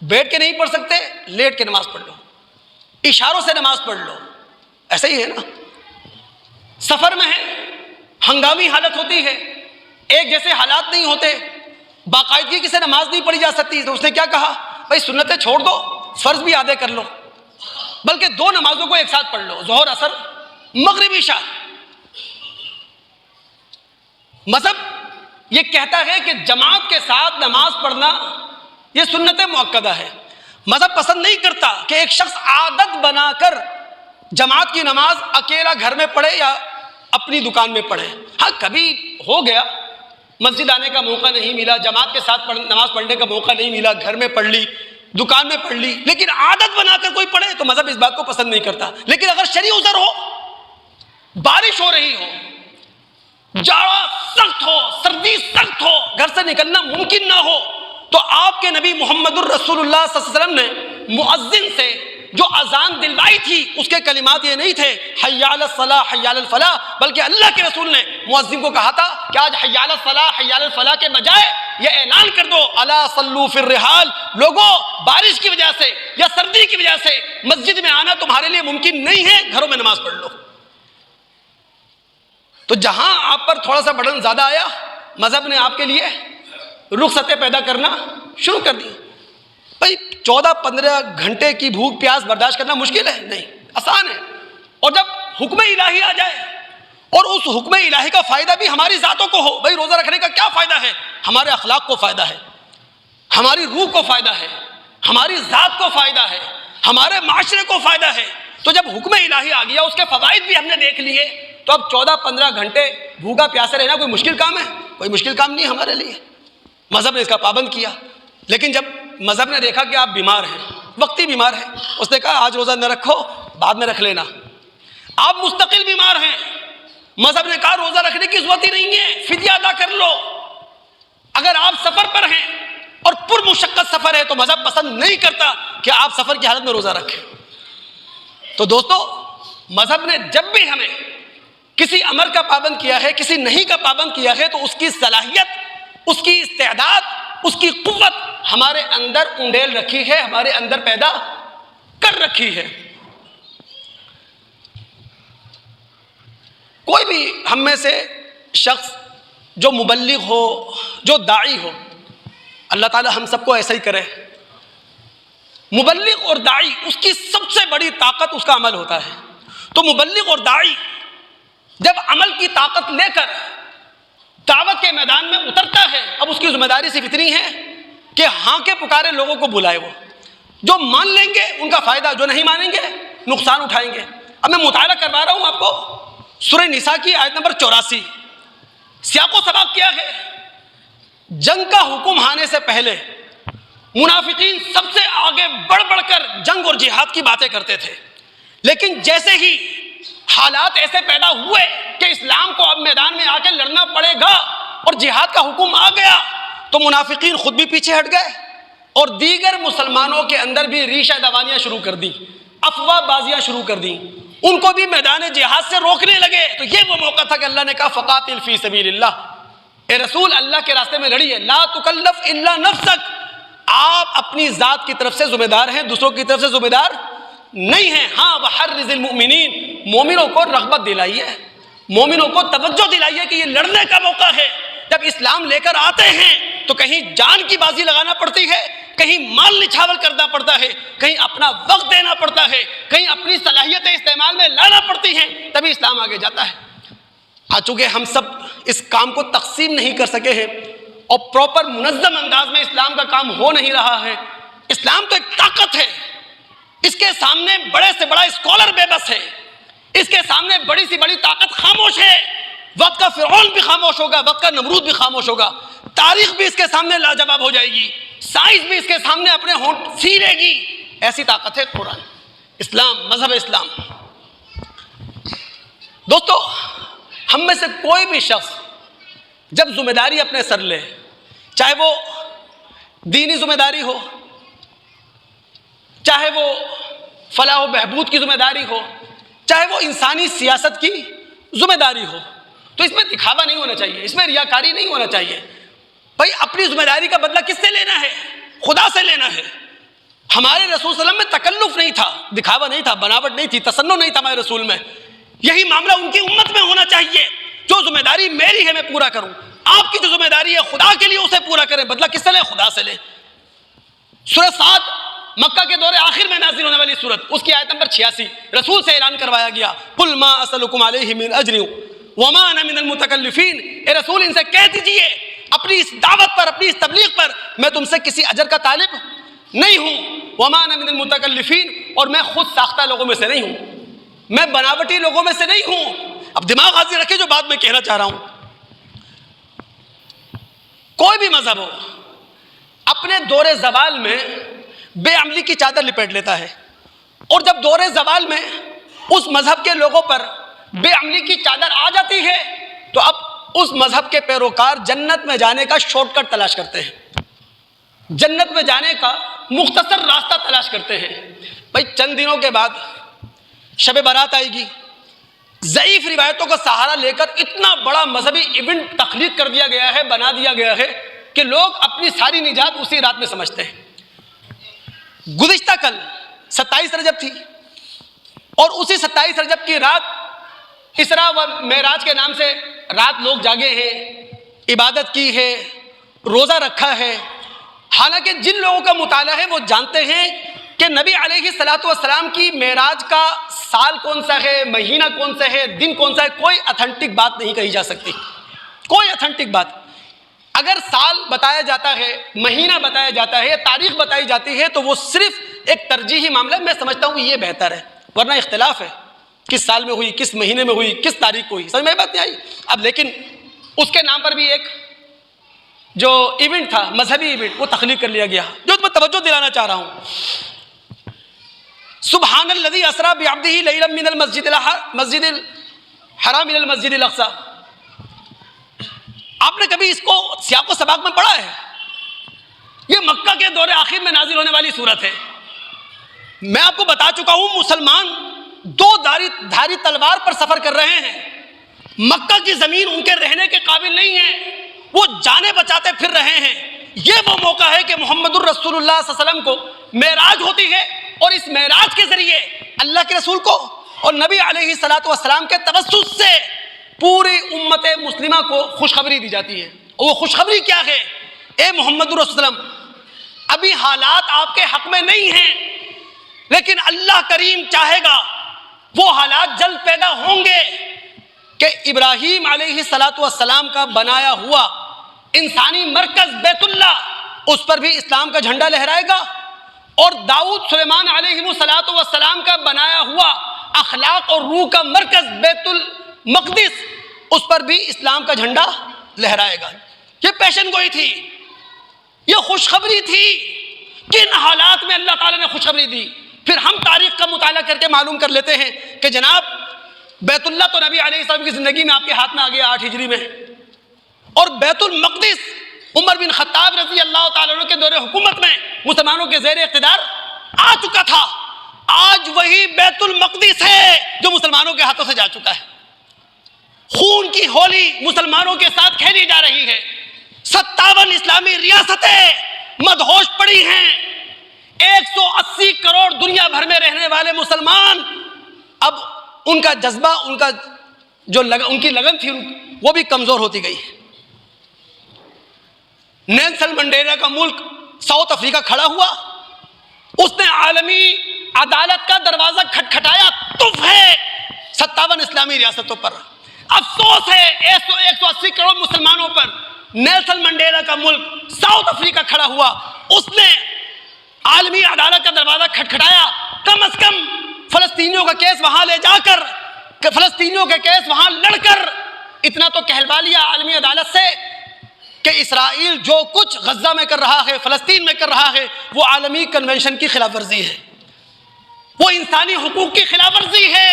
بیٹھ کے نہیں پڑھ سکتے لیٹ کے نماز پڑھ لو، اشاروں سے نماز پڑھ لو، ایسا ہی ہے نا۔ سفر میں ہے، ہنگامی حالت ہوتی ہے، ایک جیسے حالات نہیں ہوتے، باقاعدگی سے نماز نہیں پڑھی جا سکتی، تو اس نے کیا کہا بھائی سنتیں چھوڑ دو، فرض بھی آدھے کر لو، بلکہ 2 نمازوں کو ایک ساتھ پڑھ لو، ظہر اثر مغرب عشاء۔ مذہب یہ کہتا ہے کہ جماعت کے ساتھ نماز پڑھنا یہ سنت مؤکدہ ہے۔ مذہب پسند نہیں کرتا کہ ایک شخص عادت بنا کر جماعت کی نماز اکیلا گھر میں پڑھے یا اپنی دکان میں پڑھے۔ ہاں کبھی ہو گیا مسجد آنے کا موقع نہیں ملا، جماعت کے ساتھ نماز پڑھنے کا موقع نہیں ملا، گھر میں پڑھ لی، دکان میں پڑھ لی، لیکن عادت بنا کر کوئی پڑھے تو مذہب اس بات کو پسند نہیں کرتا۔ لیکن اگر شرعی عذر ہو، بارش ہو رہی ہو، جاڑا سخت ہو، سردی سخت ہو، گھر سے نکلنا ممکن نہ ہو، تو آپ کے نبی محمد الرسول اللہ صلی اللہ علیہ وسلم نے مؤذن سے جو اذان دلوائی تھی اس کے کلمات یہ نہیں تھے حی علی الصلاح حی علی الفلاح، بلکہ اللہ کے رسول نے مؤذن کو کہا تھا کہ آج حی علی الصلاح حی علی الفلاح کے بجائے یہ اعلان کر دو الا صلوا فی الرحال، لوگوں بارش کی وجہ سے یا سردی کی وجہ سے مسجد میں آنا تمہارے لیے ممکن نہیں ہے، گھروں میں نماز پڑھ لو۔ تو جہاں آپ پر تھوڑا سا برڈن زیادہ آیا، مذہب نے آپ کے لیے رخصتیں پیدا کرنا شروع کر دی۔ بھائی 14-15 گھنٹے کی بھوک پیاس برداشت کرنا مشکل ہے؟ نہیں، آسان ہے۔ اور جب حکم الہی آ جائے اور اس حکم الہی کا فائدہ بھی ہماری ذاتوں کو ہو، بھائی روزہ رکھنے کا کیا فائدہ ہے؟ ہمارے اخلاق کو فائدہ ہے، ہماری روح کو فائدہ ہے، ہماری ذات کو فائدہ ہے، ہمارے معاشرے کو فائدہ ہے۔ تو جب حکم الہی آ گیا، اس کے فوائد بھی ہم نے دیکھ لیے، تو اب 14-15 گھنٹے بھوکا پیاسے رہنا کوئی مشکل کام ہے؟ کوئی مشکل کام نہیں ہمارے لیے۔ مذہب نے اس کا پابند کیا، لیکن جب مذہب نے دیکھا کہ آپ بیمار ہیں، وقتی بیمار ہیں، اس نے کہا آج روزہ نہ رکھو، بعد میں رکھ لینا۔ آپ مستقل بیمار ہیں، مذہب نے کہا روزہ رکھنے کی ضرورت ہی نہیں ہے، فدیہ ادا کر لو۔ اگر آپ سفر پر ہیں اور پر مشقت سفر ہے تو مذہب پسند نہیں کرتا کہ آپ سفر کی حالت میں روزہ رکھیں۔ تو دوستو، مذہب نے جب بھی ہمیں کسی امر کا پابند کیا ہے، کسی نہیں کا پابند کیا ہے، تو اس کی صلاحیت، اس کی استعداد، اس کی قوت ہمارے اندر انڈیل رکھی ہے، ہمارے اندر پیدا کر رکھی ہے۔ کوئی بھی ہم میں سے شخص جو مبلغ ہو، جو داعی ہو، اللہ تعالی ہم سب کو ایسا ہی کرے۔ مبلغ اور داعی، اس کی سب سے بڑی طاقت اس کا عمل ہوتا ہے۔ تو مبلغ اور داعی جب عمل کی طاقت لے کر دعوت کے میدان میں اترتا ہے، اب اس کی ذمہ داری صرف اتنی ہے کہ ہاں کے پکارے لوگوں کو بلائے، وہ جو مان لیں گے ان کا فائدہ، جو نہیں مانیں گے نقصان اٹھائیں گے۔ اب میں مطالعہ کروا رہا ہوں آپ کو سورہ نساء کی آیت نمبر 84۔ سیاق و سباق کیا ہے؟ جنگ کا حکم آنے سے پہلے منافقین سب سے آگے بڑھ بڑھ کر جنگ اور جہاد کی باتیں کرتے تھے، لیکن جیسے ہی حالات ایسے پیدا ہوئے کہ اسلام کو اب میدان میں آ کے لڑنا پڑے گا اور جہاد کا حکم آ گیا، تو منافقین خود بھی پیچھے ہٹ گئے اور دیگر مسلمانوں کے اندر بھی ریشہ دوانیاں شروع کر دی، افواہ بازیاں شروع کر دی، ان کو بھی میدان جہاد سے روکنے لگے۔ تو یہ وہ موقع تھا کہ اللہ نے کہا فقاتل فی سبیل اللہ، اے رسول اللہ کے راستے میں لڑیے، لا تکلف الا نفسک، آپ اپنی ذات کی طرف سے ذمہ دار ہیں، دوسروں کی طرف سے ذمہ دار نہیں ہیں۔ ہاں وحرز المؤمنین، مومنوں کو رغبت دلائیے، مومنوں کو توجہ دلائیے کہ یہ لڑنے کا موقع ہے۔ جب اسلام لے کر آتے ہیں تو کہیں جان کی بازی لگانا پڑتی ہے، کہیں مال نچھاور کرنا پڑتا ہے، کہیں اپنا وقت دینا پڑتا ہے، کہیں اپنی صلاحیتیں استعمال میں لانا پڑتی ہیں، تبھی اسلام آگے جاتا ہے۔ چونکہ ہم سب اس کام کو تقسیم نہیں کر سکے ہیں اور پراپر منظم انداز میں اسلام کا کام ہو نہیں رہا ہے۔ اسلام تو ایک طاقت ہے، اس کے سامنے بڑے سے بڑا اسکالر بے بس ہے، اس کے سامنے بڑی سی بڑی طاقت خاموش ہے۔ وقت کا فرعون بھی خاموش ہوگا، وقت کا نمرود بھی خاموش ہوگا، تاریخ بھی اس کے سامنے لاجواب ہو جائے گی، سائنس بھی اس کے سامنے اپنے ہونٹ سیرے گی۔ ایسی طاقت ہے قرآن، اسلام، مذہب اسلام۔ دوستو، ہم میں سے کوئی بھی شخص جب ذمہ داری اپنے سر لے، چاہے وہ دینی ذمہ داری ہو، چاہے وہ فلاح و بہبود کی ذمہ داری ہو، چاہے وہ انسانی سیاست کی ذمہ داری ہو، تو اس میں دکھاوا نہیں ہونا چاہیے، اس میں ریاکاری نہیں ہونا چاہیے۔ بھائی اپنی ذمہ داری کا بدلہ کس سے لینا ہے؟ خدا سے لینا ہے۔ ہمارے رسول صلی اللہ علیہ وسلم میں تکلف نہیں تھا، دکھاوا نہیں تھا، بناوٹ نہیں تھی، تصنع نہیں تھا ہمارے رسول میں۔ یہی معاملہ ان کی امت میں ہونا چاہیے۔ جو ذمہ داری میری ہے میں پورا کروں، آپ کی جو ذمہ داری ہے خدا کے لیے اسے پورا کریں، بدلہ کس سے لیں؟ خدا سے لیں۔ سورہ صاد مکہ کے دور آخر میں نازل ہونے والی سورت، اس کی آیت نمبر 86، رسول سے اعلان کروایا گیا، قل ما اسألکم علیہ من اجر وما انا من المتکلفین، اے رسول ان سے کہہ دیجئے اپنی اس دعوت پر، اپنی اس تبلیغ پر میں تم سے کسی اجر کا طالب نہیں ہوں، وما انا من المتکلفین، اور میں خود ساختہ لوگوں میں سے نہیں ہوں، میں بناوٹی لوگوں میں سے نہیں ہوں۔ اب دماغ حاضر رکھے جو بات میں کہنا چاہ رہا ہوں۔ کوئی بھی مذہب ہو اپنے دور زوال میں بے عملی کی چادر لپیٹ لیتا ہے، اور جب دور زوال میں اس مذہب کے لوگوں پر بے عملی کی چادر آ جاتی ہے تو اب اس مذہب کے پیروکار جنت میں جانے کا شارٹ کٹ تلاش کرتے ہیں، جنت میں جانے کا مختصر راستہ تلاش کرتے ہیں۔ بھائی چند دنوں کے بعد شب برات آئے گی، ضعیف روایتوں کا سہارا لے کر اتنا بڑا مذہبی ایونٹ تخلیق کر دیا گیا ہے، بنا دیا گیا ہے کہ لوگ اپنی ساری نجات اسی رات میں سمجھتے ہیں۔ گزشتہ کل 27 رجب تھی، اور اسی 27 رجب کی رات اسراء و معراج کے نام سے رات لوگ جاگے ہیں، عبادت کی ہے، روزہ رکھا ہے۔ حالانکہ جن لوگوں کا مطالعہ ہے وہ جانتے ہیں کہ نبی علیہ الصلوۃ والسلام کی معراج کا سال کون سا ہے، مہینہ کون سا ہے، دن کون سا ہے، کوئی اتھینٹک بات نہیں کہی جا سکتی، کوئی اتھینٹک بات۔ اگر سال بتایا جاتا ہے، مہینہ بتایا جاتا ہے، تاریخ بتائی جاتی ہے تو وہ صرف ایک ترجیحی معاملہ ہے، میں سمجھتا ہوں یہ بہتر ہے، ورنہ اختلاف ہے کس سال میں ہوئی، کس مہینے میں ہوئی، کس تاریخ کو ہوئی، سمجھ میں بات نہیں آئی۔ اب لیکن اس کے نام پر بھی ایک جو ایونٹ تھا، مذہبی ایونٹ، وہ تخلیق کر لیا گیا، جو میں توجہ دلانا چاہ رہا ہوں۔ سبحان الذی اسریٰ بعبدہ لیلا من المسجد الحرام الى المسجد الاقصی، آپ نے کبھی اس کو سیاق و سباق میں پڑھا ہے؟ یہ مکہ کے دور آخر میں نازل ہونے والی صورت ہے۔ میں آپ کو بتا چکا ہوں مسلمان دو دھاری تلوار پر سفر کر رہے ہیں، مکہ کی زمین ان کے رہنے کے قابل نہیں ہے، وہ جانیں بچاتے پھر رہے ہیں۔ یہ وہ موقع ہے کہ محمد الرسول اللہ صلی اللہ علیہ وسلم کو معراج ہوتی ہے، اور اس معراج کے ذریعے اللہ کے رسول کو اور نبی علیہ الصلوۃ والسلام کے توسط سے پوری امت مسلمہ کو خوشخبری دی جاتی ہے۔ اور وہ خوشخبری کیا ہے؟ اے محمد الرسول صلی اللہ علیہ وسلم، ابھی حالات آپ کے حق میں نہیں ہیں، لیکن اللہ کریم چاہے گا وہ حالات جلد پیدا ہوں گے کہ ابراہیم علیہ الصلوۃ والسلام کا بنایا ہوا انسانی مرکز بیت اللہ، اس پر بھی اسلام کا جھنڈا لہرائے گا، اور داؤد سلیمان علیہ الصلوۃ والسلام کا بنایا ہوا اخلاق اور روح کا مرکز بیت المقدس، اس پر بھی اسلام کا جھنڈا لہرائے گا۔ یہ پیشن گوئی تھی، یہ خوشخبری تھی۔ کن حالات میں اللہ تعالیٰ نے خوشخبری دی؟ پھر ہم تاریخ کا مطالعہ کر کے معلوم کر لیتے ہیں کہ جناب بیت اللہ تو نبی علیہ السلام کی زندگی میں آپ کے ہاتھ میں آ گیا 8 ہجری میں، اور بیت المقدس عمر بن خطاب رضی اللہ تعالیٰ عنہ کے دور حکومت میں مسلمانوں کے زیر اقتدار آ چکا تھا۔ آج وہی بیت المقدس ہے جو مسلمانوں کے ہاتھوں سے جا چکا ہے۔ خون کی ہولی مسلمانوں کے ساتھ کھیلی جا رہی ہے۔ 57 اسلامی ریاستیں مدہوش پڑی ہیں۔ 180 کروڑ دنیا بھر میں رہنے والے مسلمان، اب ان کا جذبہ، ان کا جو ان کی لگن تھی وہ بھی کمزور ہوتی گئی۔ نیلسن منڈیلا کا ملک ساؤتھ افریقہ کھڑا ہوا، اس نے عالمی عدالت کا دروازہ کھٹکھٹایا، تف ہے 57 اسلامی ریاستوں پر۔ افسوس ہے 180 کروڑ مسلمانوں پر۔ نیلسن منڈیلا کا ملک ساؤتھ افریقہ کھڑا ہوا، اس نے عالمی عدالت کا دروازہ کھٹکھٹایا، کم از کم فلسطینیوں کا کیس وہاں لے جا کر، فلسطینیوں کے کیس وہاں لڑ کر اتنا تو کہلوا لیا عالمی عدالت سے کہ اسرائیل جو کچھ غزہ میں کر رہا ہے، فلسطین میں کر رہا ہے، وہ عالمی کنونشن کی خلاف ورزی ہے، وہ انسانی حقوق کی خلاف ورزی ہے۔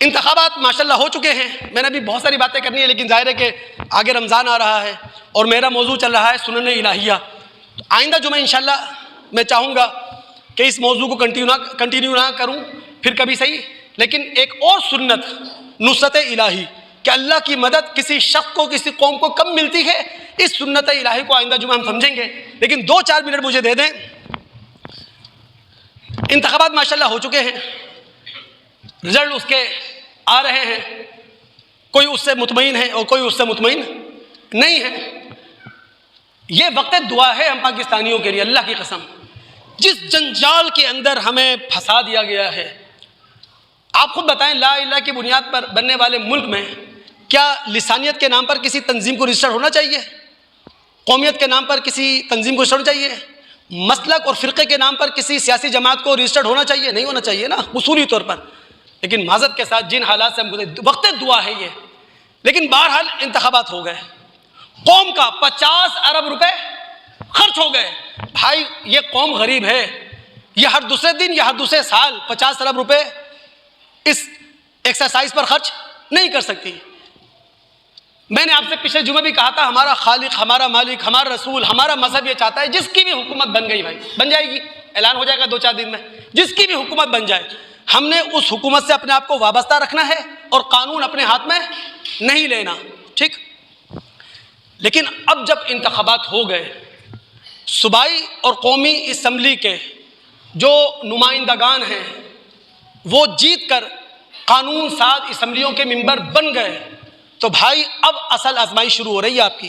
انتخابات ماشاءاللہ ہو چکے ہیں، میں نے بھی بہت ساری باتیں کرنی ہے، لیکن ظاہر ہے کہ آگے رمضان آ رہا ہے اور میرا موضوع چل رہا ہے سنن الہیہ۔ تو آئندہ جمعہ انشاءاللہ میں چاہوں گا کہ اس موضوع کو کنٹینیو نہ کروں، پھر کبھی صحیح، لیکن ایک اور سنت نصرت الہی کہ اللہ کی مدد کسی شخص کو، کسی قوم کو کم ملتی ہے، اس سنت الہی کو آئندہ جمعہ ہم سمجھیں گے۔ لیکن 2-4 منٹ مجھے دے دیں۔ انتخابات ماشاءاللہ ہو چکے ہیں، رزلٹ اس کے آ رہے ہیں، کوئی اس سے مطمئن ہے اور کوئی اس سے مطمئن نہیں ہے۔ یہ وقت دعا ہے ہم پاکستانیوں کے لیے، اللہ کی قسم۔ جس جنجال کے اندر ہمیں پھنسا دیا گیا ہے، آپ خود بتائیں، لا الہ کی بنیاد پر بننے والے ملک میں کیا لسانیت کے نام پر کسی تنظیم کو رجسٹر ہونا چاہیے؟ قومیت کے نام پر کسی تنظیم کو رجسٹر ہونا چاہیے؟ مسلک اور فرقے کے نام پر کسی سیاسی جماعت کو رجسٹرڈ ہونا چاہیے؟ نہیں ہونا چاہیے نا، اصولی طور پر۔ لیکن معذرت کے ساتھ جن حالات سے ہم گزرے، وقت دعا ہے یہ۔ لیکن بہرحال انتخابات ہو گئے، قوم کا 50 ارب روپے خرچ ہو گئے۔ بھائی یہ قوم غریب ہے، یہ ہر دوسرے دن یا ہر دوسرے سال 50 ارب روپے اس ایکسرسائز پر خرچ نہیں کر سکتی۔ میں نے آپ سے پچھلے جمعہ بھی کہا تھا، ہمارا خالق، ہمارا مالک، ہمارا رسول، ہمارا مذہب یہ چاہتا ہے جس کی بھی حکومت بن گئی بھائی، بن جائے گی، اعلان ہو جائے گا 2-4 دن میں، جس کی بھی حکومت بن جائے، ہم نے اس حکومت سے اپنے آپ کو وابستہ رکھنا ہے اور قانون اپنے ہاتھ میں نہیں لینا، ٹھیک؟ لیکن اب جب انتخابات ہو گئے، صوبائی اور قومی اسمبلی کے جو نمائندگان ہیں وہ جیت کر قانون ساز اسمبلیوں کے ممبر بن گئے، تو بھائی اب اصل آزمائی شروع ہو رہی ہے آپ کی۔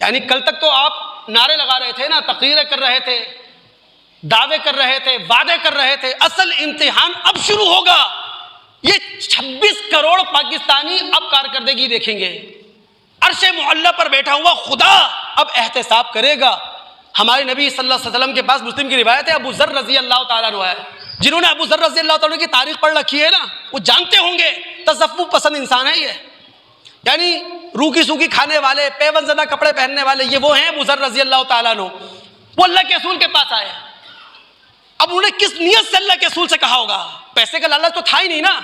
یعنی کل تک تو آپ نعرے لگا رہے تھے نا، تقریریں کر رہے تھے، دعوے کر رہے تھے، وعدے کر رہے تھے، اصل امتحان اب شروع ہوگا۔ یہ 26 کروڑ پاکستانی اب کارکردگی دیکھیں گے۔ عرش معلی پر بیٹھا ہوا خدا اب احتساب کرے گا۔ ہمارے نبی صلی اللہ علیہ وسلم کے پاس مسلم کی روایت ہے، ابو ذر رضی اللہ تعالیٰ عنہ ہے، جنہوں نے ابو ذر رضی اللہ تعالیٰ عنہ کی تاریخ پڑھ رکھی ہے نا، وہ جانتے ہوں گے تصوف پسند انسان ہے یہ، یعنی روکی سوکی کھانے والے، پیون زدہ کپڑے پہننے والے، یہ وہ ہیں ابو ذر رضی اللہ تعالیٰ عنہ۔ وہ اللہ کے رسول کے پاس آئے، اب انہوں نے کس نیت سے اللہ کے رسول سے کہا ہوگا؟ پیسے کا لالچ تو تھا ہی نہیں نا،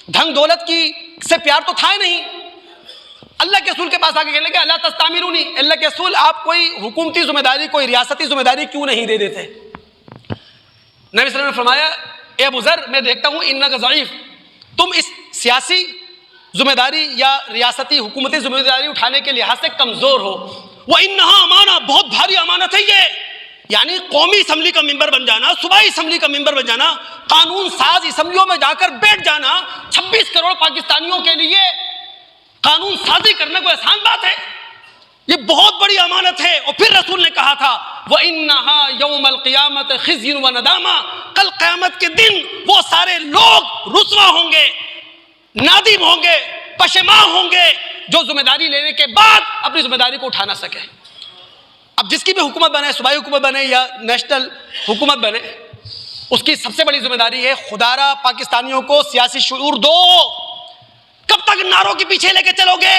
دھن دولت کی سے پیار تو تھا ہی نہیں۔ اللہ کے رسول کے پاس آ کے کہنے لگے اللہ تستعمرونی، اللہ کے رسول آپ کوئی حکومتی ذمہ داری، کوئی ریاستی ذمہ داری کیوں نہیں دے دیتے؟ نبی صلی اللہ علیہ وسلم نے فرمایا اے ابو ذر میں دیکھتا ہوں انک ضعیف، تم اس سیاسی ذمہ داری یا ریاستی حکومتی ذمہ داری اٹھانے کے لحاظ سے کمزور ہو۔ وَإِنَّهَا امانہ، بہت بھاری امانت ہے یہ، یعنی قومی اسمبلی کا ممبر بن جانا، صوبائی اسمبلی کا ممبر بن جانا، قانون ساز اسمبلیوں میں جا کر بیٹھ جانا، 26 کروڑ پاکستانیوں کے لیے قانون سازی کرنا کوئی آسان بات ہے؟ یہ بہت بڑی امانت ہے۔ اور پھر رسول نے کہا تھا وَإِنَّهَا يَوْمَ الْقِيَامَةِ خِزْيٌ وَنَدَامَةٌ، کل قیامت کے دن وہ سارے لوگ رسوا ہوں گے، نادم ہوں گے، پشیمان ہوں گے جو ذمہ داری لینے کے بعد اپنی ذمہ داری کو اٹھا نہ سکے۔ اب جس کی بھی حکومت بنے، صوبائی حکومت بنے یا نیشنل حکومت بنے، اس کی سب سے بڑی ذمہ داری ہے خدا را پاکستانیوں کو سیاسی شعور دو۔ کب تک نعروں کے پیچھے لے کے چلو گے؟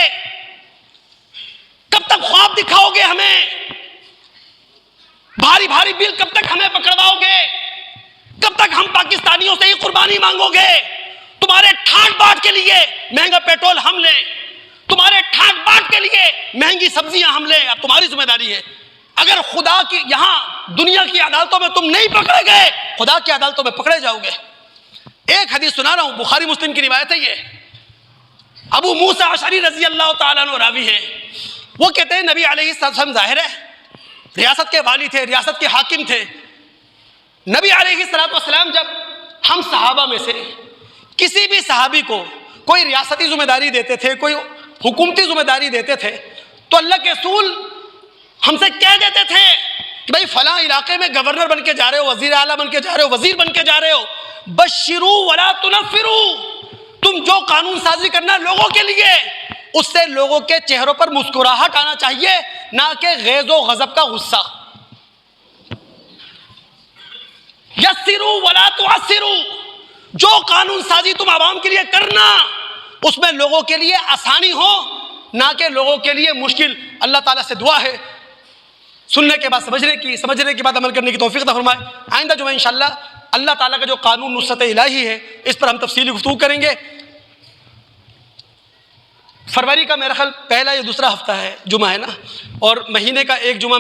کب تک خواب دکھاؤ گے ہمیں؟ بھاری بھاری بل کب تک ہمیں پکڑواؤ گے؟ کب تک ہم پاکستانیوں سے ہی قربانی مانگو گے؟ تمہارے ٹھاٹ باٹ کے لیے مہنگا پیٹرول ہم لیں، تمہارے ٹھاٹ باٹ کے لیے مہنگی سبزیاں ہم لیں، اب تمہاری ذمہ داری ہے۔ اگر خدا کی یہاں دنیا کی عدالتوں میں تم نہیں پکڑے گئے، خدا کی عدالتوں میں پکڑے جاؤ گے۔ ایک حدیث سنا رہا ہوں، بخاری مسلم کی روایت ہے یہ، ابو موسیٰ اشعری رضی اللہ تعالیٰ عنہ راوی ہیں، وہ کہتے ہیں نبی علیہ السلام ظاہر ہے ریاست کے والی تھے، ریاست کے حاکم تھے۔ نبی علیہ السلام جب ہم صحابہ میں سے کسی بھی صحابی کو کوئی ریاستی ذمہ داری دیتے تھے، کوئی حکومتی ذمہ داری دیتے تھے، تو اللہ کے رسول ہم سے کہہ دیتے تھے کہ بھائی فلاں علاقے میں گورنر بن کے جا رہے ہو، وزیر اعلیٰ بن کے جا رہے ہو، وزیر بن کے جا رہے ہو، بشروا ولا تنفروا، تم جو قانون سازی کرنا لوگوں کے لیے، اس سے لوگوں کے چہروں پر مسکراہٹ آنا چاہیے، نہ کہ غیظ و غضب کا غصہ۔ یسروا ولا تعسروا، جو قانون سازی تم عوام کے لیے کرنا اس میں لوگوں کے لیے آسانی ہو، نہ کہ لوگوں کے لیے مشکل۔ اللہ تعالیٰ سے دعا ہے سننے کے بعد سمجھنے کے بعد عمل کرنے کی توفیق عطا فرمائے۔ آئندہ جمعہ انشاءاللہ اللہ تعالیٰ کا جو قانون نصرت الہی ہے اس پر ہم تفصیلی گفتگو کریں گے۔ فروری کا میرا خیال پہلا یا دوسرا ہفتہ ہے، جمعہ ہے نا، اور مہینے کا ایک جمعہ